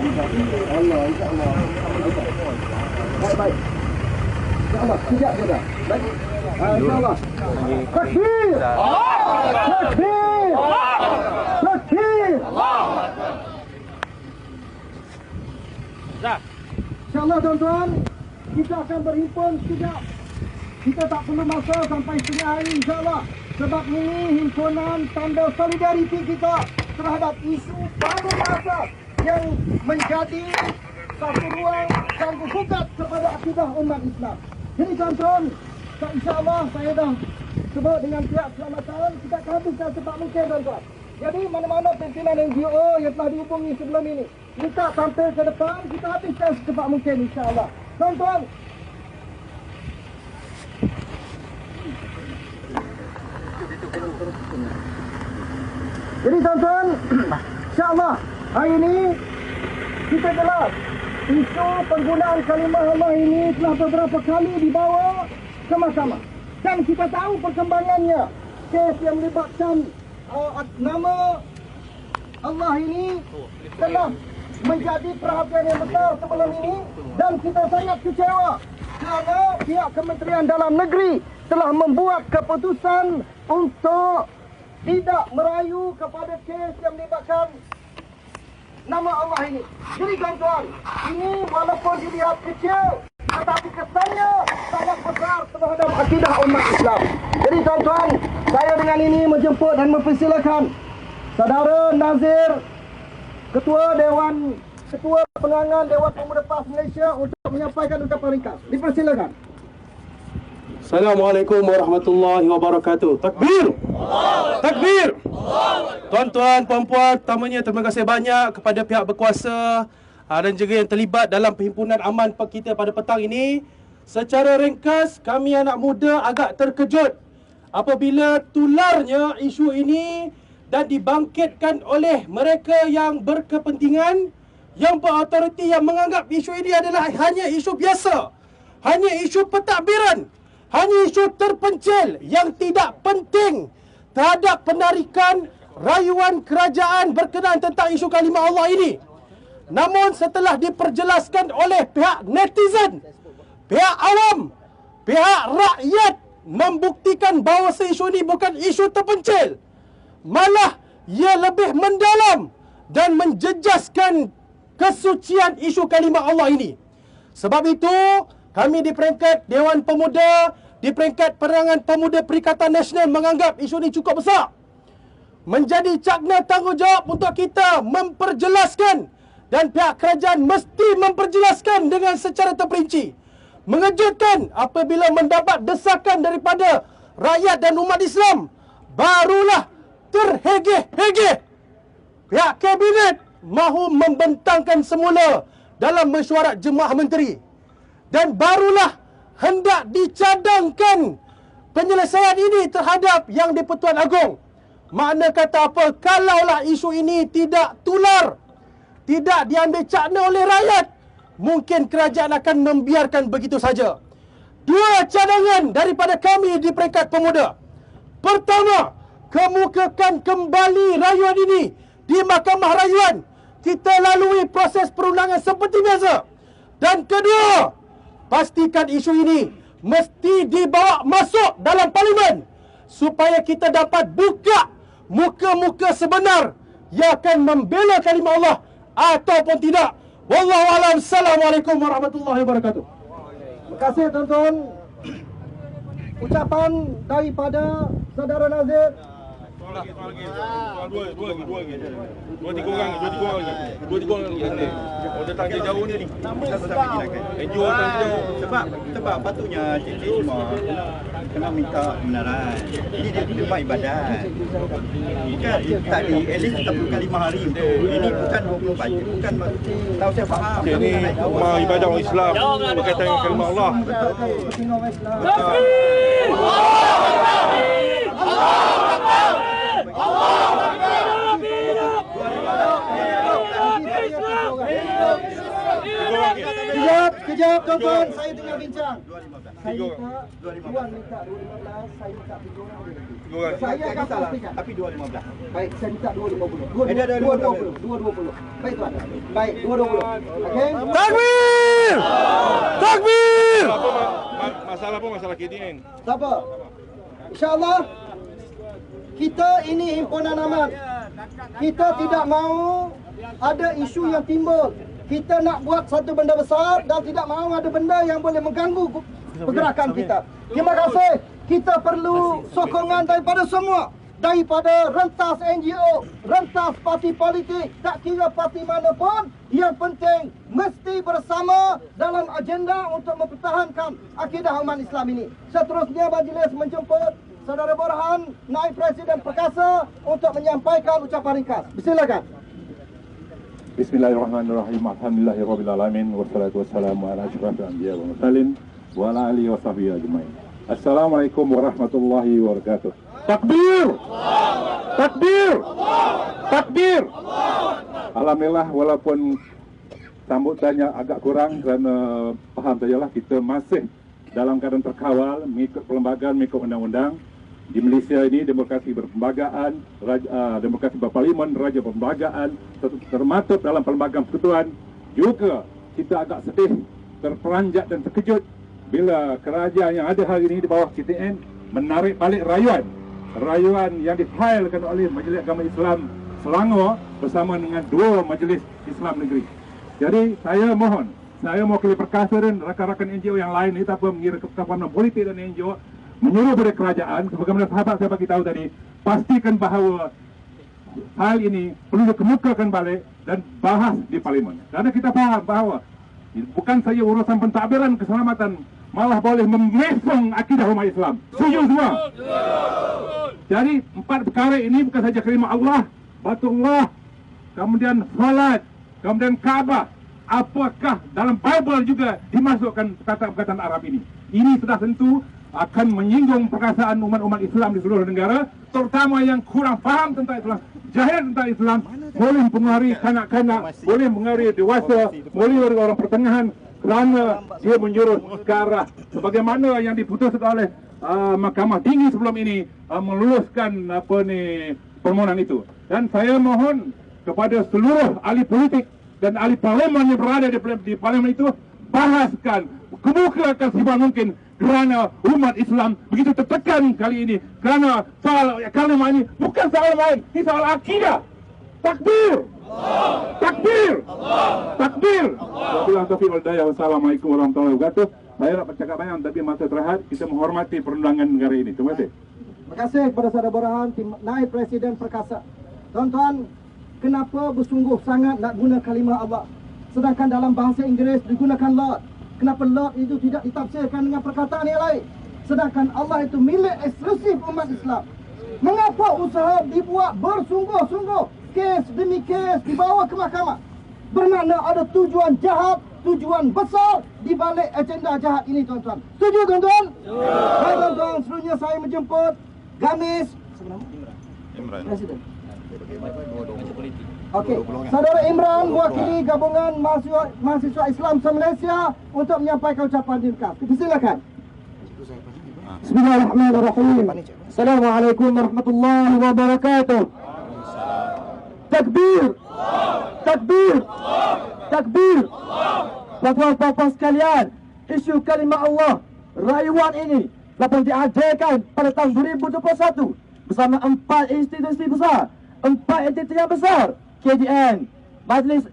Allah, insya-Allah. Baik. InsyaAllah, sekejap je dah. Baik. InsyaAllah. Takbir! Takbir! Takbir! InsyaAllah tuan-tuan, kita akan berhimpun sekejap. Kita tak perlu masa sampai setengah hari insyaAllah. Sebab ini himpunan tanda solidariti kita terhadap isu paling asas yang menjadi satu ruang sanggup gugat kepada akidah umat Islam. Jadi tuan-tuan, insyaAllah saya dah sebut dengan pihak keselamatan, kita akan habiskan secepat mungkin tuan-tuan. Jadi mana-mana pimpinan NGO yang telah dihubungi sebelum ini, minta tampil ke depan, kita habiskan secepat mungkin insyaAllah. Tuan-tuan, jadi tuan-tuan, insyaAllah hari ini kita jelas isu penggunaan kalimah Allah ini telah beberapa kali dibawa ke mahkamah. Dan kita tahu perkembangannya. Kes yang melibatkan nama Allah ini telah menjadi perhatian yang besar sebelum ini. Dan kita sangat kecewa kerana pihak Kementerian Dalam Negeri telah membuat keputusan untuk tidak merayu kepada kes yang melibatkan nama Allah ini. Jadi tuan-tuan, ini walaupun dilihat kecil, tetapi kesannya sangat besar terhadap akidah umat Islam. Jadi tuan-tuan, saya dengan ini menjemput dan mempersilakan Saudara Nazir, Ketua Pengangan Dewan Pemuda PAS Malaysia untuk menyampaikan ucapan ringkas. Dipersilakan. Assalamualaikum warahmatullahi wabarakatuh. Takbir! Takbir! Tuan-tuan, puan-puan, pertamanya terima kasih banyak kepada pihak berkuasa dan juga yang terlibat dalam perhimpunan aman kita pada petang ini. Secara ringkas, kami anak muda agak terkejut apabila tularnya isu ini dan dibangkitkan oleh mereka yang berkepentingan, yang berautoriti, yang menganggap isu ini adalah hanya isu biasa, hanya isu pentadbiran, hanya isu terpencil yang tidak penting terhadap penarikan rayuan kerajaan berkenaan tentang isu kalimah Allah ini. Namun setelah diperjelaskan oleh pihak netizen, pihak awam, pihak rakyat membuktikan bahawa isu ini bukan isu terpencil, malah ia lebih mendalam dan menjejaskan kesucian isu kalimah Allah ini. Sebab itu, kami di peringkat Dewan Pemuda, di peringkat Perangan Pemuda Perikatan Nasional menganggap isu ini cukup besar. Menjadi cakna tanggungjawab untuk kita memperjelaskan, dan pihak kerajaan mesti memperjelaskan dengan secara terperinci. Mengejutkan apabila mendapat desakan daripada rakyat dan umat Islam, barulah terhegeh-hegeh pihak kabinet mahu membentangkan semula dalam mesyuarat Jemaah Menteri. Dan barulah hendak dicadangkan penyelesaian ini terhadap Yang di-Pertuan Agong. Makna kata apa? Kalaulah isu ini tidak tular, tidak diambil cakna oleh rakyat, mungkin kerajaan akan membiarkan begitu saja. Dua cadangan daripada kami di peringkat pemuda. Pertama, kemukakan kembali rayuan ini di Mahkamah Rayuan. Kita lalui proses perundangan seperti biasa. Dan kedua, pastikan isu ini mesti dibawa masuk dalam parlimen supaya kita dapat buka muka-muka sebenar yang akan membela kalimah Allah ataupun tidak. Wallahu a'lam. Assalamualaikum warahmatullahi wabarakatuh. Terima kasih tuan-tuan. Ucapan daripada Saudara Nazir. Dua tiga orang lagi. Oh, datang dia jauh ni. NGO datang jauh. Sebab patutnya cikgu semua kena minta kebenaran. Ini dia tempat ibadat. Bukan tadi elit kita bukan 5 hari untuk. Ini bukan 24 jam. Bukan tahu saya faham. Ini rumah ibadat orang Islam berkaitan dengan kalimah Allah. Kejap tuan-tuan, saya tengah bincang. 215. Saya minta, Tuan minta 215, saya minta 3 orang. Saya akan salah. pastikan. Tapi 215. Baik, saya minta 250. Dah, 220. 220. Baik tuan. Baik, 220. Okey? Takbir! Takbir! Masalah apa masalah KDN? Tak apa. InsyaAllah, kita ini himpunan amat. Kita tidak mahu ada isu yang timbul. Kita nak buat satu benda besar dan tidak mahu ada benda yang boleh mengganggu pergerakan kita. Terima kasih. Kita perlu sokongan daripada semua. Daripada rentas NGO, rentas parti politik, tak kira parti mana pun. Yang penting mesti bersama dalam agenda untuk mempertahankan akidah umat Islam ini. Seterusnya majlis menjemput Saudara Borhan, Naib Presiden Perkasa untuk menyampaikan ucapan ringkas. Silakan. Bismillahirrahmanirrahim. Alhamdulillahirabbil alamin wassalatu wassalamu ala asyrafil anbiya wal mursalin wa ala alihi washabbihi ajmain. Assalamualaikum warahmatullahi wabarakatuh. Takbir! Takbir! Takbir! Alhamdulillah, walaupun sambutannya agak kurang kerana faham sajalah kita masih dalam keadaan terkawal mengikut perlembagaan, mengikut undang-undang. Di Malaysia ini demokrasi berperlembagaan, demokrasi berparlimen, raja perlembagaan, termaktub dalam perlembagaan persekutuan. Juga kita agak sedih, terperanjat dan terkejut bila kerajaan yang ada hari ini di bawah KTN menarik balik rayuan yang difailkan oleh Majlis Agama Islam Selangor bersama dengan 2 Majlis Islam Negeri. Jadi saya mewakili Perkasa dan rakan-rakan NGO yang lain ini tanpa mengira kepada politik dan NGO menyuruh kepada kerajaan, sebagaimana sahabat saya bagi tahu tadi, pastikan bahawa hal ini perlu dikemukakan balik dan bahas di parlimen. Karena kita faham bahawa bukan saja urusan pentadbiran keselamatan, malah boleh memesong akidah umat Islam. Setuju semua? Jadi 4 perkara ini bukan saja kalimah Allah, Baitullah, kemudian salat, kemudian Kaabah. Apakah dalam Bible juga dimasukkan perkataan-perkataan Arab ini? Ini sudah tentu akan menyinggung perasaan umat-umat Islam di seluruh negara, terutama yang kurang faham tentang Islam, jahil tentang Islam, boleh mempengaruhi kanak-kanak, boleh mempengaruhi dewasa, boleh orang pertengahan, kerana dia menjurus ke arah sebagaimana yang diputuskan oleh Mahkamah Tinggi sebelum ini meluluskan permohonan itu. Dan saya mohon kepada seluruh ahli politik dan ahli parlimen yang berada di parlimen itu, bahaskan, kemukakan sehingga mungkin, kerana umat Islam begitu tertekan kali ini kerana soal kalimah ini bukan soal main, ini soal akidah. Takbir! Takbir! Takbir! Wabillahi taufiq wal hidayah. Wassalamualaikum warahmatullahi wabarakatuh. Saya nak bercakap banyak tapi masa terhad, kita menghormati perundangan negara ini. Terima kasih. Terima kasih kepada Saudara Borhan, Naib Presiden Perkasa. Tuan-tuan, kenapa bersungguh sangat nak guna kalimah Allah, sedangkan dalam bahasa Inggeris digunakan Lord? Kenapa Lord itu tidak ditafsirkan dengan perkataan yang lain? Sedangkan Allah itu milik eksklusif umat Islam. Mengapa usaha dibuat bersungguh-sungguh, kes demi kes dibawa ke mahkamah? Bermakna ada tujuan jahat, tujuan besar di balik agenda jahat ini, tuan-tuan. Setuju, tuan-tuan? Baik, tuan-tuan, seterusnya saya menjemput Gamis Imran, Presiden. Okey, Saudara Imran mewakili gabungan mahasiswa Islam se-Malaysia untuk menyampaikan ucapan ringkas. Silakan. Bismillahirrahmanirrahim. Assalamualaikum warahmatullahi wabarakatuh. Takbir! Takbir! Takbir! Puan-puan sekalian, isu kalimah Allah, rayuan ini telah diadakan pada tahun 2021 bersama 4 institusi besar, 4 entiti yang besar: KDN, Majlis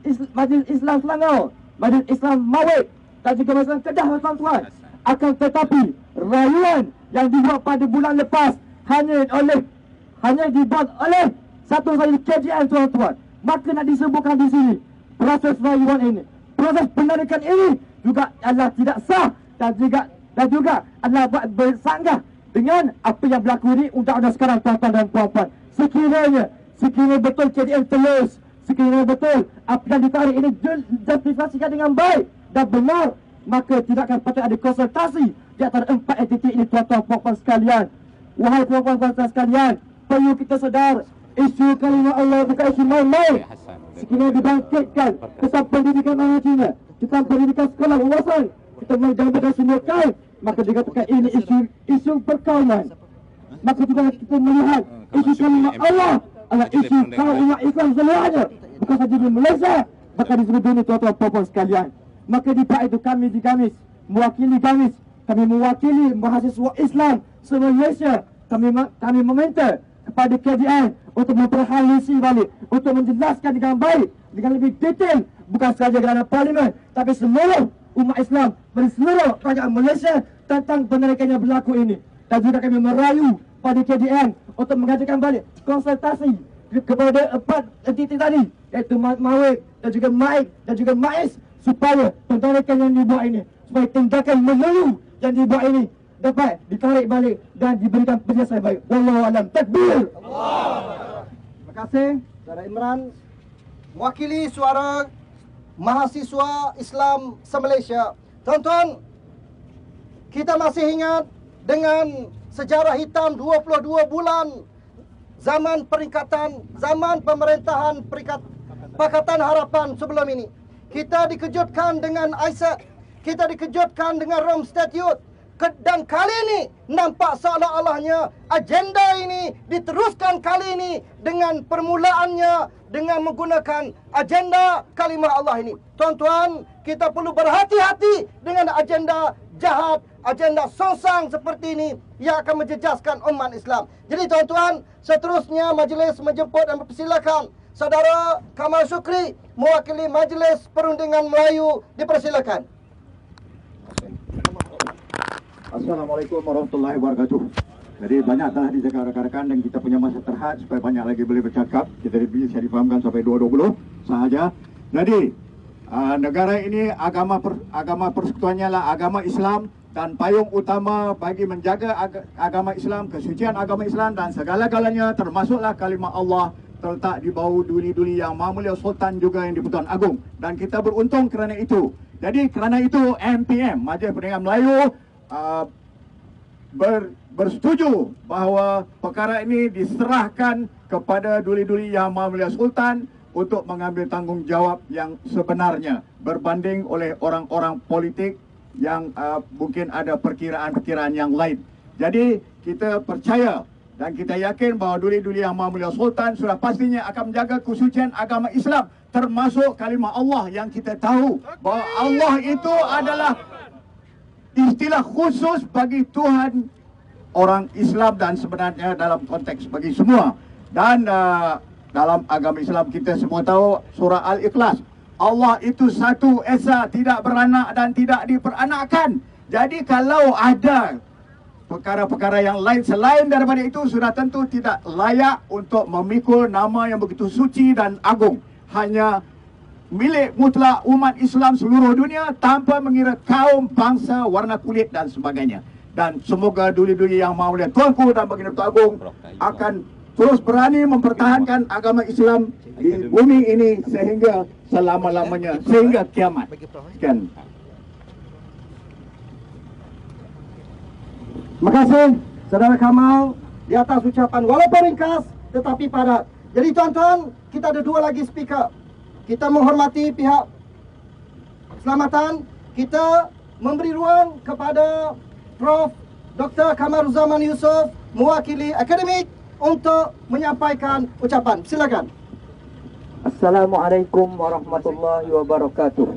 Islam Selangor, Majlis Islam Mawib dan juga Majlis Kedah, tuan-tuan. Akan tetapi rayuan yang dibuat pada bulan lepas hanya dibuat oleh satu saja KDN, tuan-tuan. Maka nak disebutkan di sini proses rayuan ini, proses penarikan ini juga adalah tidak sah dan juga adalah buat bersanggah dengan apa yang berlaku ini undang-undang sekarang, tuan-tuan dan puan-puan. Sekiranya betul KDN telus, sekiranya betul apa yang ditarik ini dijustifikasikan dengan baik dan benar, maka tidak akan patut ada konsultasi di antara 4 entiti ini, tuan-tuan puan-puan sekalian. Wahai puan-puan sekalian, perlu kita sedar, isu kalimah Allah bukan isu main-main. Sekiranya dibangkitkan tentang pendidikan anak Cina, kita pendidikan sekolah wawasan, kita menjaga semua kaum, maka dikatakan ini isu perkauman. Maka kita melihat isu kalimat Allah adalah isu kaum umat Islam seluruhnya, bukan saja di Malaysia, bahkan di seluruh dunia, tuan-tuan puan-puan sekalian. Maka di Pak itu kami di Gamis, mewakili Gamis, kami mewakili mahasiswa Islam se-Malaysia, kami meminta kepada KDN untuk memperhalisi balik, untuk menjelaskan dengan baik, dengan lebih detail, bukan sahaja kerana Parlimen, tapi seluruh umat Islam dari seluruh kerajaan Malaysia tentang penerikan yang berlaku ini. Dan juga kami merayu pada KDN untuk mengadakan balik konsultasi kepada 4 entiti tadi, iaitu Mawib dan juga Maik dan juga Mais, supaya penerikan yang dibuat ini, supaya tindakan menyeluruh yang dibuat ini dapat ditarik balik dan diberikan penjelasan baik. Wallahu a'lam. Takbir. Terima kasih Saudara Imran, mewakili suara mahasiswa Islam se-Malaysia. Tuan-tuan, kita masih ingat dengan sejarah hitam 22 bulan zaman peringkatan, zaman pemerintahan Pakatan Harapan sebelum ini. Kita dikejutkan dengan ISAC, kita dikejutkan dengan Rome Statute, dan kali ini nampak seolah-olahnya agenda ini diteruskan kali ini dengan permulaannya dengan menggunakan agenda kalimah Allah ini. Tuan-tuan, kita perlu berhati-hati dengan agenda jahat, agenda songsang seperti ini yang akan menjejaskan umat Islam. Jadi tuan-tuan, seterusnya majlis menjemput dan mempersilakan Saudara Kamal Syukri mewakili Majlis Perundingan Melayu, dipersilakan. Assalamualaikum warahmatullahi wabarakatuh. Jadi banyak telah dijaga rekan-rekan dan kita punya masa terhad supaya banyak lagi boleh bercakap. Kita bisa difahamkan sampai 2.20 sahaja. Jadi negara ini agama persekutuannya lah agama Islam, dan payung utama bagi menjaga agama Islam, kesucian agama Islam dan segala-galanya termasuklah kalimah Allah terletak di bawah duli-duli yang Maha Mulia Sultan juga yang di-Pertuan Agong, dan kita beruntung kerana itu. Jadi kerana itu MPM, Majlis Perundingan Melayu, bersetuju bahawa perkara ini diserahkan kepada duli-duli Yang Maha Mulia Sultan untuk mengambil tanggungjawab yang sebenarnya berbanding oleh orang-orang politik yang mungkin ada perkiraan-perkiraan yang lain. Jadi kita percaya dan kita yakin bahawa duli-duli Yang Maha Mulia Sultan sudah pastinya akan menjaga kesucian agama Islam, termasuk kalimah Allah yang kita tahu bahawa Allah itu adalah istilah khusus bagi Tuhan orang Islam dan sebenarnya dalam konteks bagi semua. Dan dalam agama Islam kita semua tahu surah Al-Ikhlas, Allah itu satu esa, tidak beranak dan tidak diperanakkan. Jadi kalau ada perkara-perkara yang lain selain daripada itu, sudah tentu tidak layak untuk memikul nama yang begitu suci dan agung. Hanya milik mutlak umat Islam seluruh dunia tanpa mengira kaum, bangsa, warna kulit dan sebagainya. Dan semoga duli-duli Yang Maha Mulia Tuanku dan Baginda Pertuan Agong akan terus berani mempertahankan agama Islam di bumi ini sehingga selama-lamanya, sehingga kiamat. Sekian. Terima kasih Saudara Kamal di atas ucapan walaupun ringkas tetapi padat. Jadi tuan-tuan, kita ada 2 lagi speaker. Kita menghormati pihak keselamatan. Kita memberi ruang kepada Prof. Dr. Kamaruzaman Yusof mewakili akademik untuk menyampaikan ucapan. Silakan. Assalamualaikum warahmatullahi wabarakatuh.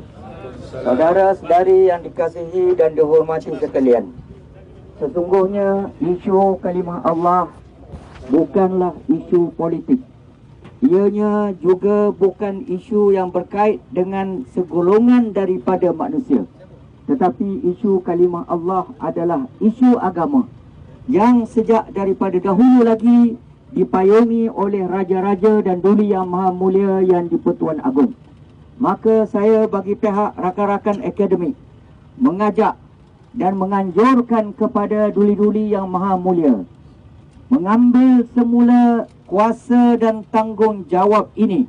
Saudara-saudari yang dikasihi dan dihormati sekalian, sesungguhnya isu kalimah Allah bukanlah isu politik. Ianya juga bukan isu yang berkait dengan segolongan daripada manusia. Tetapi isu kalimah Allah adalah isu agama yang sejak daripada dahulu lagi dipayungi oleh raja-raja dan duli Yang Maha Mulia yang di-Pertuan Agong. Maka saya bagi pihak rakan-rakan akademik mengajak dan menganjurkan kepada duli-duli Yang Maha Mulia mengambil semula kuasa dan tanggungjawab ini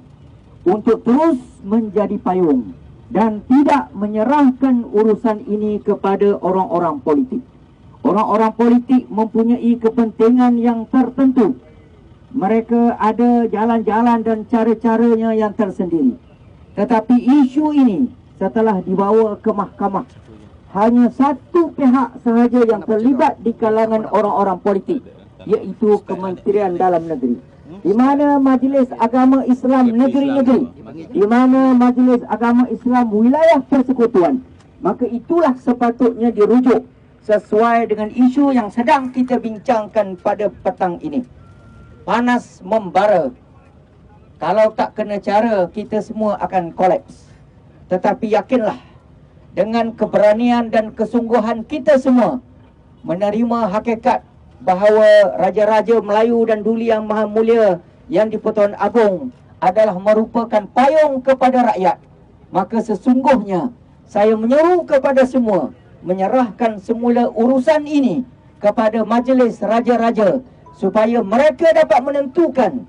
untuk terus menjadi payung dan tidak menyerahkan urusan ini kepada orang-orang politik. Orang-orang politik mempunyai kepentingan yang tertentu. Mereka ada jalan-jalan dan cara-caranya yang tersendiri. Tetapi isu ini setelah dibawa ke mahkamah. Hanya satu pihak sahaja yang terlibat di kalangan orang-orang politik, iaitu Kementerian Dalam Negeri. Di mana Majlis Agama Islam negeri-negeri, di mana Majlis Agama Islam wilayah persekutuan, maka itulah sepatutnya dirujuk sesuai dengan isu yang sedang kita bincangkan pada petang ini. Panas membara. Kalau tak kena cara, kita semua akan kolaps. Tetapi yakinlah, dengan keberanian dan kesungguhan kita semua menerima hakikat bahawa Raja-Raja Melayu dan Duli Yang Maha Mulia yang di-Pertuan Agong adalah merupakan payung kepada rakyat, maka sesungguhnya saya menyeru kepada semua menyerahkan semula urusan ini kepada Majlis Raja-Raja supaya mereka dapat menentukan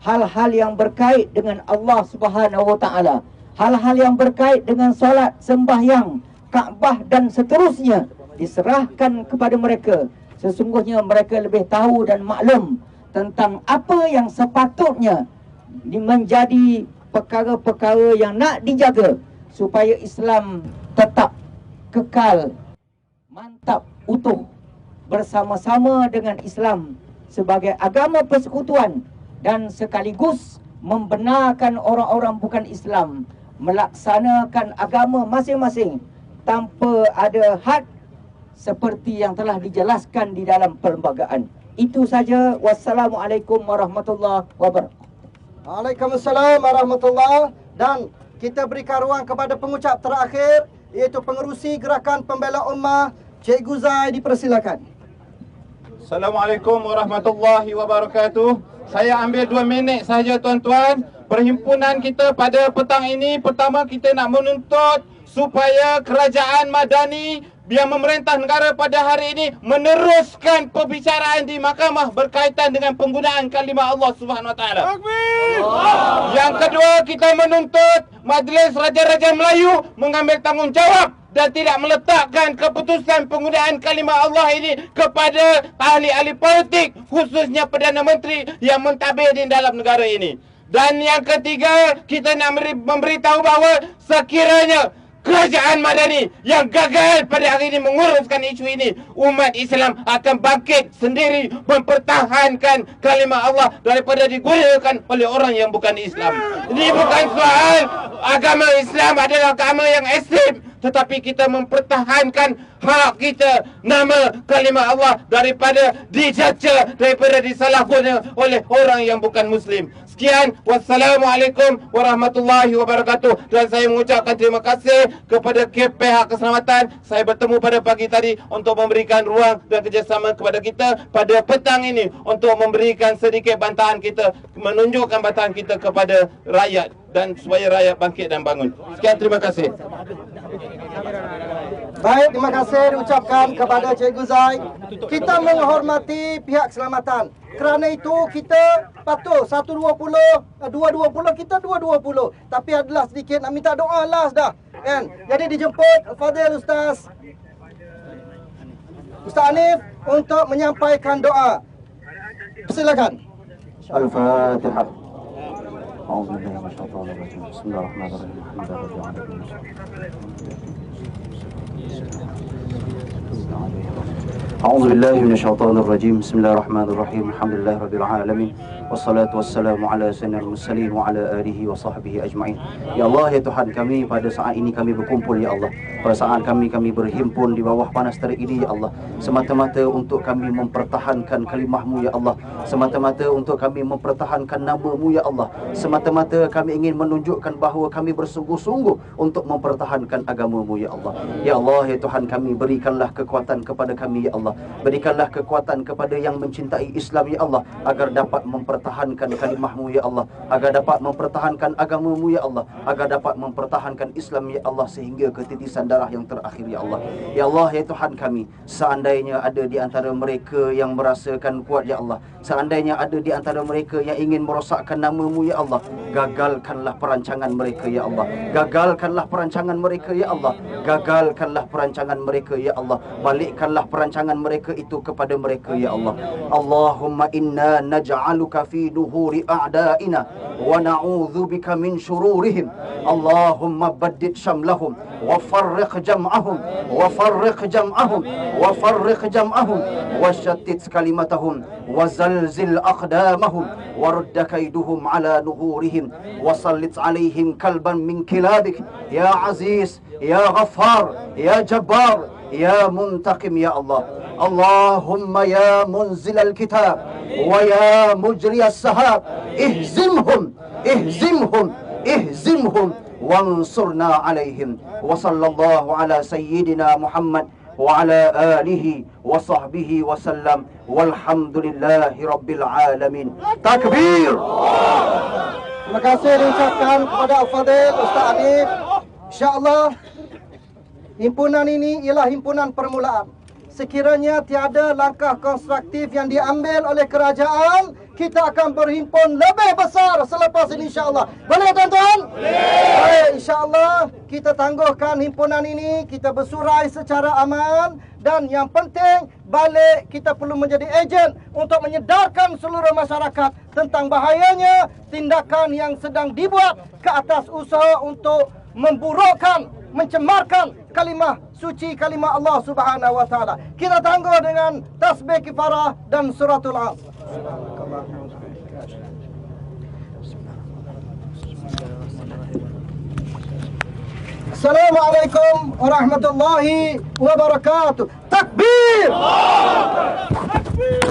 hal-hal yang berkait dengan Allah Subhanahu Wa Taala, hal-hal yang berkait dengan solat, sembahyang, Kaabah dan seterusnya diserahkan kepada mereka. Sesungguhnya mereka lebih tahu dan maklum tentang apa yang sepatutnya menjadi perkara-perkara yang nak dijaga supaya Islam tetap kekal, mantap, utuh bersama-sama dengan Islam sebagai agama persekutuan dan sekaligus membenarkan orang-orang bukan Islam melaksanakan agama masing-masing tanpa ada had seperti yang telah dijelaskan di dalam perlembagaan. Itu saja. Wassalamualaikum warahmatullahi wabarakatuh. Waalaikumsalam warahmatullahi. Dan kita berikan ruang kepada pengucap terakhir, iaitu pengerusi Gerakan Pembela Ummah, Cikgu Zai, dipersilakan. Assalamualaikum warahmatullahi wabarakatuh. Saya ambil 2 minit sahaja tuan-tuan. Perhimpunan kita pada petang ini, pertama kita nak menuntut supaya kerajaan Madani yang memerintah negara pada hari ini meneruskan perbicaraan di mahkamah berkaitan dengan penggunaan kalimah Allah Subhanahu Wa Taala. Yang kedua, kita menuntut Majlis Raja-Raja Melayu mengambil tanggungjawab dan tidak meletakkan keputusan penggunaan kalimah Allah ini kepada ahli-ahli politik, khususnya Perdana Menteri yang mentadbir di dalam negara ini. Dan yang ketiga, kita nak memberitahu bahawa sekiranya kerajaan Madani yang gagal pada hari ini menguruskan isu ini, umat Islam akan bangkit sendiri mempertahankan kalimah Allah daripada digunakan oleh orang yang bukan Islam. Ini bukan soal agama Islam adalah agama yang ekstrim, tetapi kita mempertahankan hak kita, nama kalimah Allah daripada dicaca, daripada disalahguna oleh orang yang bukan Muslim. Sekian, wassalamualaikum warahmatullahi wabarakatuh. Dan saya mengucapkan terima kasih kepada pihak keselamatan. Saya bertemu pada pagi tadi untuk memberikan ruang dan kerjasama kepada kita pada petang ini untuk memberikan sedikit bantahan kita, menunjukkan bantahan kita kepada rakyat dan supaya rakyat bangkit dan bangun. Sekian, terima kasih. Baik, terima kasih diucapkan kepada Cikgu Zai. Kita menghormati pihak keselamatan. Kerana itu kita patuh 120, 220, kita 220. Tapi adalah sedikit nak minta doa last dah. Kan? Jadi dijemput Fadil Ustaz Hanif untuk menyampaikan doa. Silakan. Al-Fatihah. A'udzubillahi minasyaitonir rajim. Bismillahirrahmanirrahim. أعوذ بالله من الشيطان الرجيم بسم الله الرحمن الرحيم الحمد لله رب العالمين والصلاة والسلام على سيدنا المرسلين وعلى آله وصحبه أجمعين. Ya Allah, ya Tuhan kami, pada saat ini kami berkumpul ya Allah. Pada saat kami berhimpun di bawah panas terik ini ya Allah, semata-mata untuk kami mempertahankan kalimah-Mu ya Allah, semata-mata untuk kami mempertahankan nama-Mu ya Allah, semata-mata kami ingin menunjukkan bahawa kami bersungguh-sungguh untuk mempertahankan agama-Mu ya Allah. Ya Allah, ya Tuhan kami, berikanlah kekuatan kepada kami ya Allah, berikanlah kekuatan kepada yang mencintai Islam ya Allah, agar dapat mempertahankan kalimah-Mu ya Allah, agar dapat mempertahankan agama-Mu ya Allah, agar dapat mempertahankan Islam ya Allah sehingga ke titisan darah yang terakhir ya Allah. Ya Allah ya Tuhan kami, seandainya ada di antara mereka yang merasakan kuat ya Allah, seandainya ada di antara mereka yang ingin merosakkan nama-Mu ya Allah, gagalkanlah perancangan mereka ya Allah. Gagalkanlah perancangan mereka ya Allah. Gagalkanlah perancangan mereka ya Allah. Balikkanlah perancangan mereka itu kepada mereka ya Allah. Allahumma inna naj'aluka fi duhuri a'da'ina wa na'udzubika min syururihim. Allahumma baddid syamlahum wa farriq jam'ahum wa farriq jam'ahum wa farriq jam'ahum wa shattit kalimatahum wa zalzil aqdamahum wa rudda kaiduhum ala nuhurihim wa sallit alaihim kalban min kilabik ya aziz ya ghaffar ya jabbar ya muntaqim ya Allah. Allahumma ya munzil al-kitab wa ya mujri as-sahab ihzimhum ihzimhum ihzimhum wansurna alaihim. Wa sallallahu ala sayyidina Muhammad wa ala alihi wa sahbihi wa sallam walhamdulillahi rabbil alamin. Takbir. Terima kasih diucapkan kepada Al-Fadhil Ustaz Adib. InsyaAllah himpunan ini ialah himpunan permulaan. Sekiranya tiada langkah konstruktif yang diambil oleh kerajaan, kita akan berhimpun lebih besar selepas ini insyaAllah. Boleh tuan-tuan? Boleh. InsyaAllah kita tangguhkan himpunan ini, kita bersurai secara aman. Dan yang penting, balik kita perlu menjadi ejen untuk menyedarkan seluruh masyarakat tentang bahayanya tindakan yang sedang dibuat ke atas usaha untuk memburukkan, mencemarkan kalimah suci, kalimah Allah Subhanahu wa taala. Kita tangguh dengan tasbih kifarah dan suratul As. Assalamualaikum warahmatullahi wabarakatuh. Takbir!